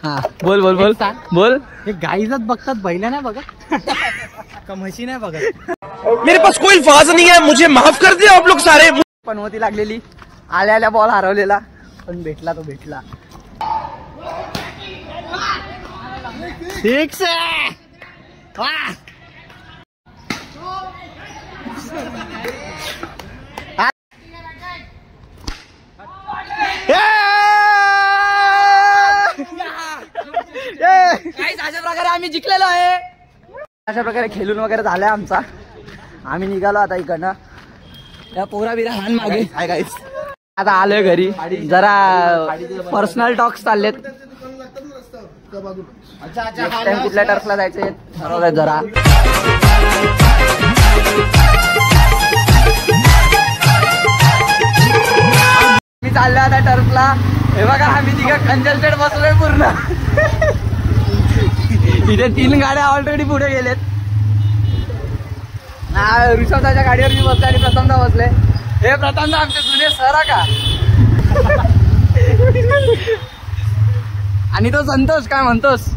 हा बोल बोल बोल बोल. हे गाईजच बघतात, बैल नाही बघत का म्हशी नाही बघत. मेरे पास कोई अल्फाज नहीं है, मुझे माफ कर दे आप लोग सारे. पनवती लागलेली, आल्या आल्या बॉल हरवलेला, पण भेटला तो भेटला. ठीक से अशा प्रकारे आम्ही जिंकलेलो आहे. अशा प्रकारे खेळून वगैरे झालाय आमचा. आम्ही निघालो आता इकडनं. या पोरा बिरा हान मागे हाय गाईस. आता आलोय घरी. जरा पर्सनल टॉक्स चाललेत. कुठल्या टर्फला जायचंय ठरवलंय जरा. मी चाललोय आता टर्फला. हे बघा आम्ही तिघं कंजस्टेड बसलोय पूर्ण. इथे 3 गाड्या ऑलरेडी पुढे गेलेत. ऋषभदाच्या गाडीवर मी बसले आणि प्रथमदा बसले. हे प्रथमदा आमचे जुने सर का. आणि तो संतोष काय म्हणतोस.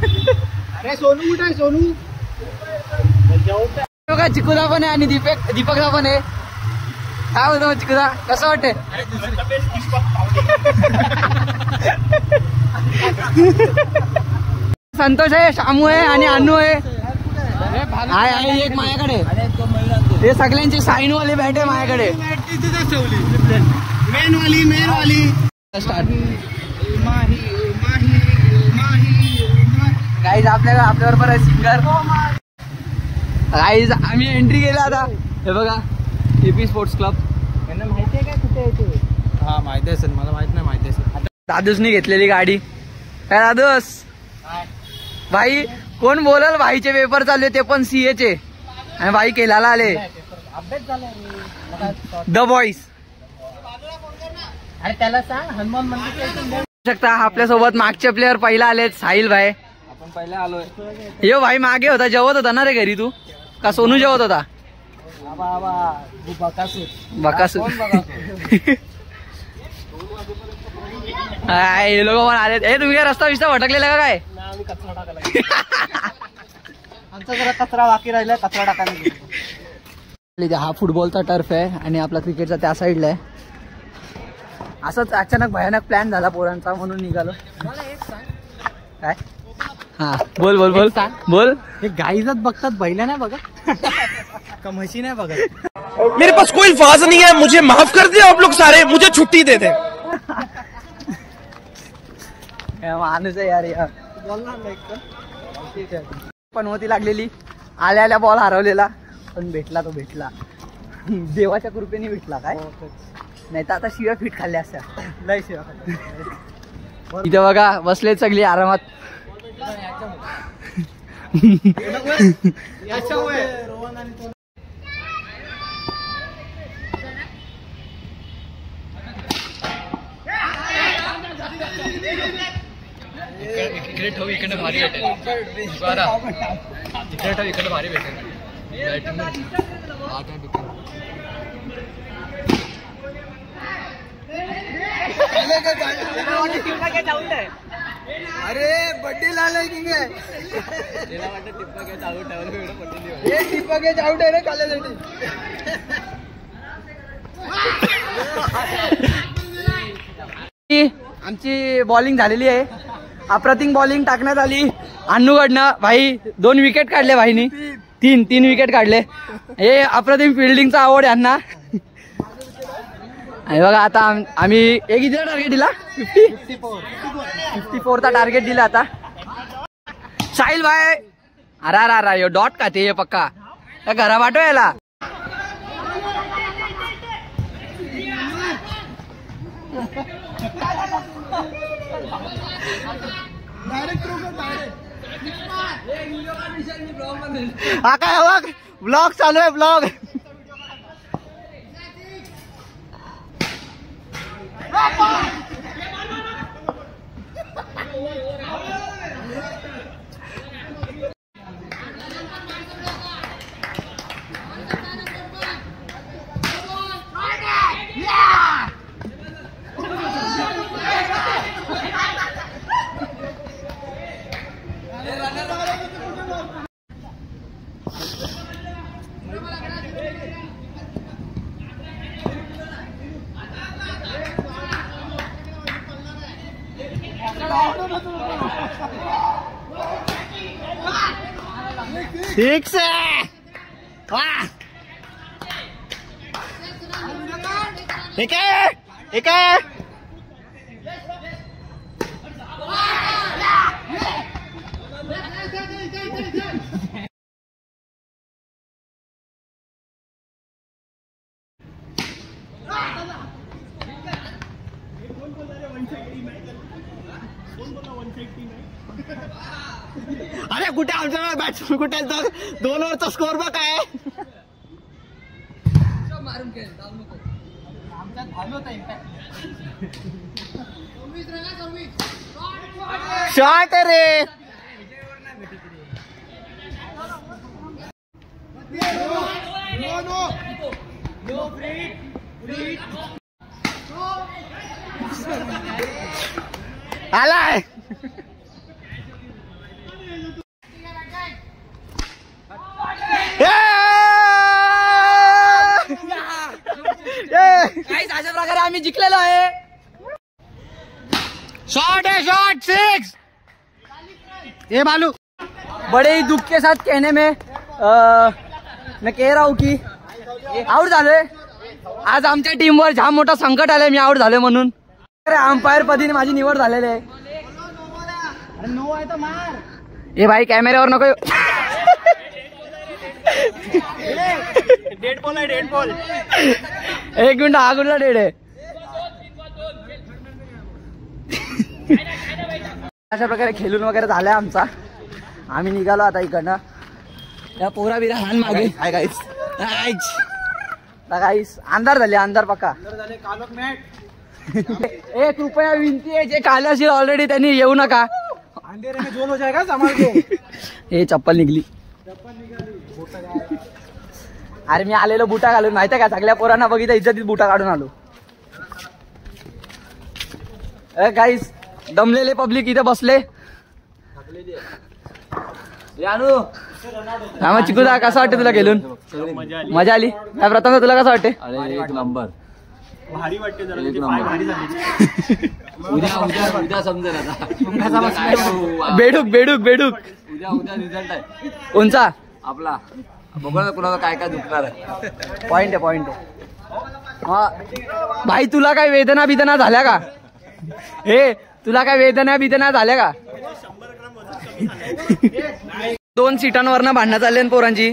अरे सोनू कुठे आहे सोनू. का चिकूदा पण आहे आणि दीपकदा पण आहे. काय होतं चिकूदा, कसं वाटतंय. संतोष आहे, शामू आहे आणि अन्नू आहे. आहे एक माझ्याकडे. हे सगळ्यांची साईन वाली बॅट आहे माझ्याकडे. मेन वाली स्टार्ट. गाईज आपल्याबरोबर आहे सिंगर. गाईज आम्ही एंट्री केला आता. हे बघा एपी स्पोर्ट्स क्लब. यांना माहिती आहे काय कुठे येते. हा माहिती असेल, मला माहित नाही माहिती असेल. दादूसनी घेतलेली गाडी. काय दादूस भाई कोण बोलल. भाईचे पेपर चालू ते पण CA चे. आणि भाई केलाला आले. अभ्यास झाला द बॉईज. अरे त्याला सांग हनुमान मंदिर शकता. आपल्यासोबत मागचे प्लेअर पहिला आलेत. साहिल भाई. आपण पहिला आलोय. यो भाई मागे होता, जेवत होता ना रे घरी तू. का सोनू जेवत होता. बकासूर. हे लोक पण आलेत. हे तुम्ही काय रस्ता विस्ता भटकलेला का काय. कचरा टाकायला आमचा जरा कचरा बाकी राहिला, कचरा टाकायला. हा फुटबॉलचा टर्फ आहे आणि आपला क्रिकेटचा त्या साईडला आहे. असंच अचानक भयानक प्लॅन झाला पोरांचा म्हणून निघालो. काय हा बोल बोल बोल बोल. हे गाईजच बघतात, बैल नाही बघत का म्हशी नाही बघत. मेरे पास कोई अल्फाज नहीं है, मुझे माफ कर दे आप लोग सारे, मुझे छुट्टी दे दे. माणूस आहे यार. पनवती लागलेली, आल्या आल्या बॉल हरवलेला, पण भेटला तो भेटला. देवाच्या कृपेने भेटला. काय नाही तर आता शिव्या फीट खाल्ल्या असत्या. लय शिवाय. इथे बघा बसलेत सगळी आरामात. इकडे ठेव, इकडे भारी भेटेल. इकडे ठेव, इकडे भारी भेटेल. अरे बड्डे लालाय की काय. आउट आहे रे काल्यासाठी. आमची बॉलिंग झालेली आहे. अप्रतिम बॉलिंग टाकण्यात आली अन्नूकडनं. भाई 2 विकेट काढले भाईनी. 3 विकेट काढले. हे अप्रतिम फिल्डिंगचा आवड यांना. आणि बघा आता आम्ही एक कितीला टार्गेट दिला. 54चा टार्गेट दिला आता. साहिल भाई अरा यो डॉट का ते पक्का त्या घरा वाटो याला. हा काय बघ ब्लॉग चालू आहे ब्लॉग. सिक्स है वाह एक है एक है अरे कुठे आमच्या बॅट्समन कुठे दोन ओव्हरचा स्कोर बघ काय शॉट रे आलाय अशा प्रकारे आम्ही जिंकलेलो आहे. शॉट है शॉट सिक्स ये बालू बड़े ही दुख के साथ कहने में मैं कह रहा हूँ की आउट झालोय. आज आमच्या टीमवर जाम मोठा संकट आलंय मी आउट झालोय म्हणून. अंपायर पदीने माझी निवड झालेली आहे. नो आहे तर मार ए भाई कॅमेऱ्यावर नको. डेड बॉल आहे डेड बॉल. एक मिनिट हा कुठला डेड आहे. अशा प्रकारे खेळून वगैरे झालाय आमचा. आम्ही निघालो आता इकडनं. या पोरा बिरा हान मागे हाय गाइस गाईस अंधार झाले अंधार पक्का. एक रुपया विनती आहे जे काले असेल ऑलरेडी त्यांनी येऊ नका. अंधेरे में जोल हो जाएगा संभाल के. हे चप्पल निघली. अरे मी आलेलो बुटा घालून माहिती का सगळ्या पोरांना बघितलं इज्जतीत बुटा काढून आलो. गाईस दमलेले पब्लिक इथे बसले. चिकूदा कसं वाटते तुला खेळून. मजा आली काय प्रथम तुला कसं वाटते. एक नंबर भारी वाटते जरा उद्या समजेल आता. बेडूक बेडूक बेडूक उद्या रिझल्ट आहे कोणचा आपला. बघा कुणाला काय काय दुखणार आहे. पॉइंट आहे पॉइंट आहे. भाई तुला काय वेदना बिदना झाल्या का. हे तुला काय वेदना बिदना झाल्या का. 2 सीटांवरनं भांडणं चालले पोरांची.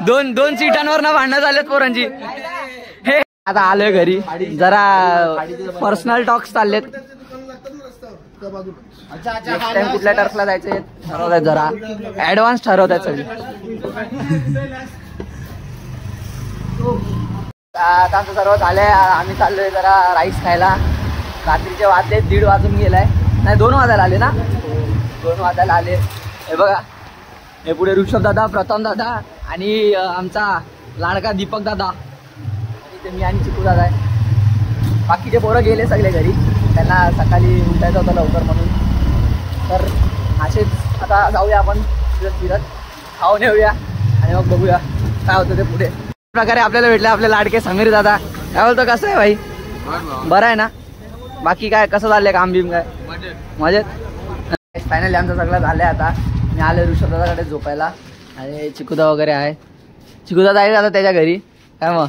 दोन सीटांवरनं भांडणं चाललेत पोरांची. हे आता आलोय घरी. जरा पर्सनल टॉक्स चाललेत. कुठल्या टर्फला जायचे ठरवतायत. जरा ऍडव्हान्स ठरवतायत सगळे. आता आमचं सर्व झालंय. आम्ही चाललोय जरा राईस खायला. रात्रीचे वाजले 1:30 वाजून गेलाय. नाही 2 वाजायला आले ना. 2 वाजायला आले. हे बघा हे पुढे ऋषभ दादा प्रथम दादा आणि आमचा लाडका दीपक दादा आणि ते मी आणि चिकू दादा आहे. बाकीचे पोरं गेले सगळे घरी. त्यांना सकाळी उठायचं होतं लवकर म्हणून. तर असेच आता जाऊया आपण फिरत खाऊन येऊया आणि मग बघूया काय होतं ते पुढे. प्रकारे आपल्याला भेटले आपले लाडके समीर दादा. काय बोलतो कसं आहे भाई. बरं आहे ना. बाकी काय कसं झालंय काम बिम काय मजेत. फायनली आमचं सगळं झालंय. आता मी आले ऋषभ दादाकडे झोपायला आणि चिकूदा वगैरे आहे. चिकूदा आहे आता त्याच्या घरी काय मग.